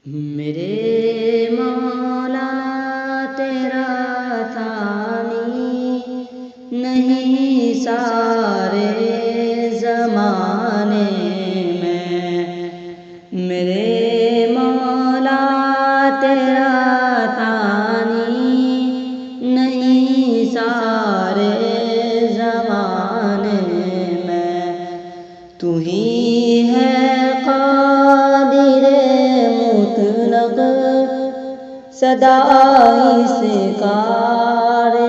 میرے مولا تیرا ثانی نہیں سارے زمانے میں، میرے مولا تیرا ثانی نہیں سارے زمانے میں، تو ہی ہے سدا اس کارخانے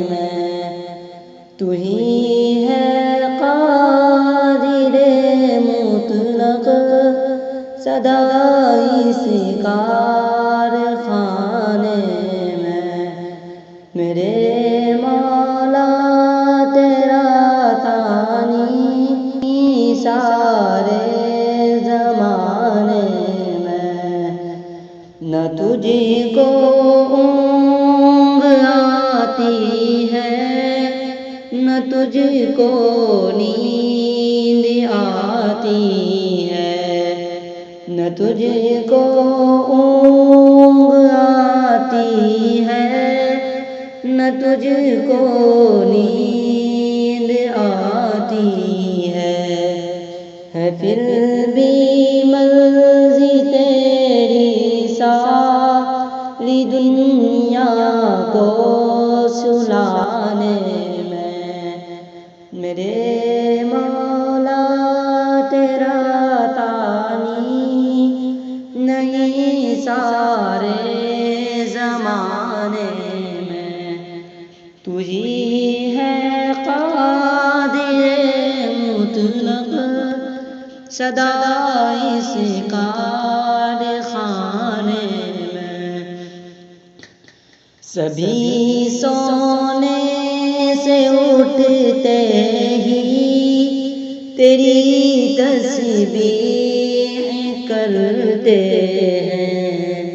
میں، تو ہی ہے قادر مطلق سدا اس کارخانے میں، میرے مولا تیرا ثانی سارے زمانے میں، نہ تجھ کو اونگ آتی ہے نہ تجھ کو نیند آتی ہے، نہ تجھ کو اونگ آتی ہے نہ تجھ کو نیند آتی ہے پھر بھی مرضی تیری ساری دنیا کو سلانے میں، میرے مولا تیرا ثانی نہیں سارے زمانے میں، تو ہی ہے قادر مطلق سدا اس کارخانے میں، سبھی سونے سے اٹھتے ہی تیری تسبیح کرتے ہیں،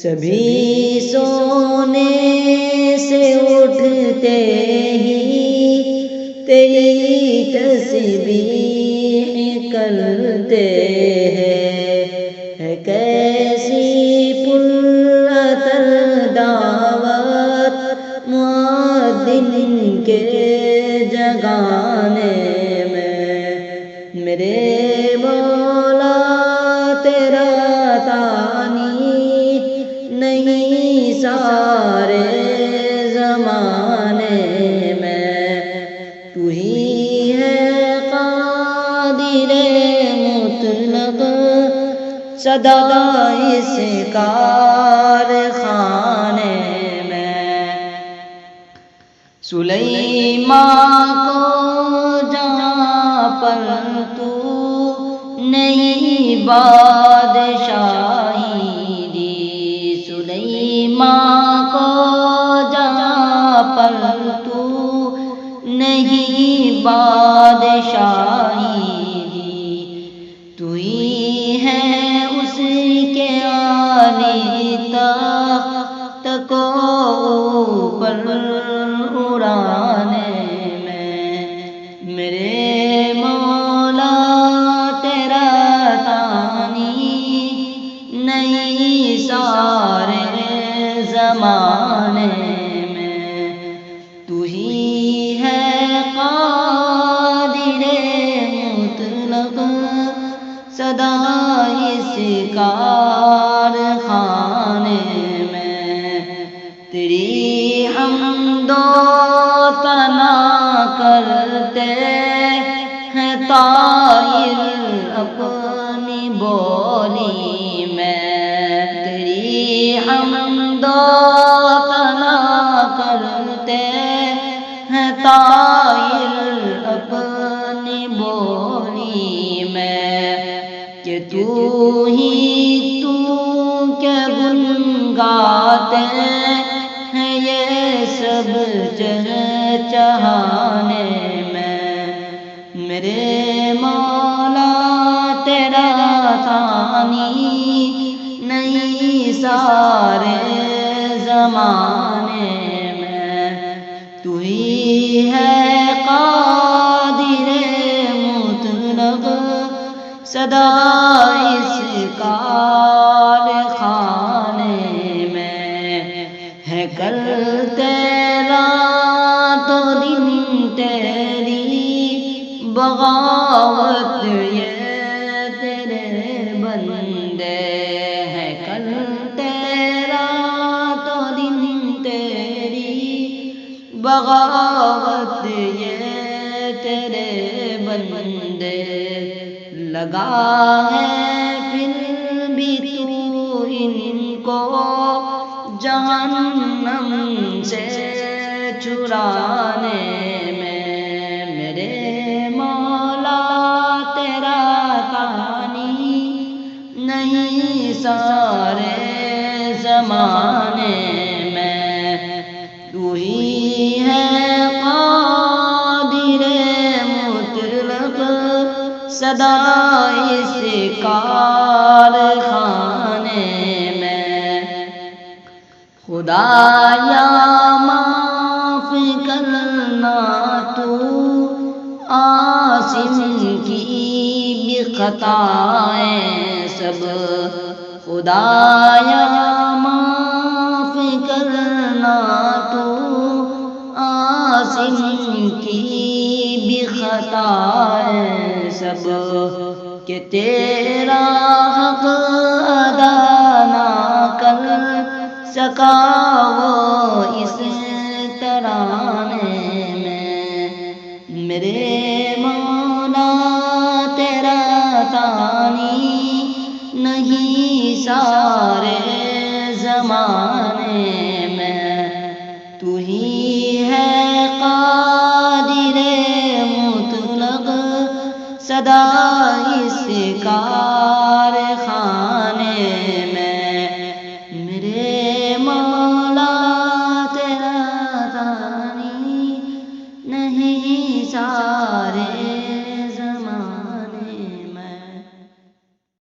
سبھی سونے سے اٹھتے ہی تیری تسبیح کرتے ہیں، کیسی پر اثر دعوت مؤذن کے جگانے میں، میرے مولا تیرا ثانی نہیں سارے زمانے میں، تو ہی ہے قادر مطلق سدا اس کارخانے میں، سلیمان کو جہاں پر تو نہیں بادشاہی دی، سلیمان کو جہاں پر تو نہیں بادشاہی دی، تو ہی ہے اس کے عالی تخت کو اوپر اڑانے میں، میرے مولا تیرا ثانی نہیں سارے زمانے میں، تو ہی ہے قادر مطلق سدا اس کارخانے میں، تیری حمد و ثنا کرتے ہیں طائر اپنی بولی میں، تیری حمد و ثنا کرتے ہیں طائر اپنی بولی میں، کہ تو ہی تو کے گن گاتے ہیں یہ سب چہچہانے میں، میرے مولا تیرا ثانی نہیں سارے زمانے میں، تو ہی ہے قادر مطلق صدا اس کارخانے میں ہے کل تیرا تو دن تیری بغاوت یہ تیرے بندے ہے کل تیرا تو دن تیری بغاوت یہ تیرے بندے لگا ہے پھر بھی تو ان کو جہنم سے چھڑانے میں میرے مولا تیرا ثانی نہیں سارے زمانے میں تو ہی ہے قادر مطلق صدا اس کارخانے میں خدایا معاف کرنا تو عاصم کی بھی خطائیں سب خدایا معاف کرنا تو عاصم کی بھی خطائیں سب کہ تیرا حق ادا نہ کر سکا وہ اس ترانے میں میرے مولا تیرا ثانی نہیں سارے زمانے میں تو ہی ہے قادر مطلق صدا اس کارخانے میں میرے مولا تیرا ثانی نہیں سارے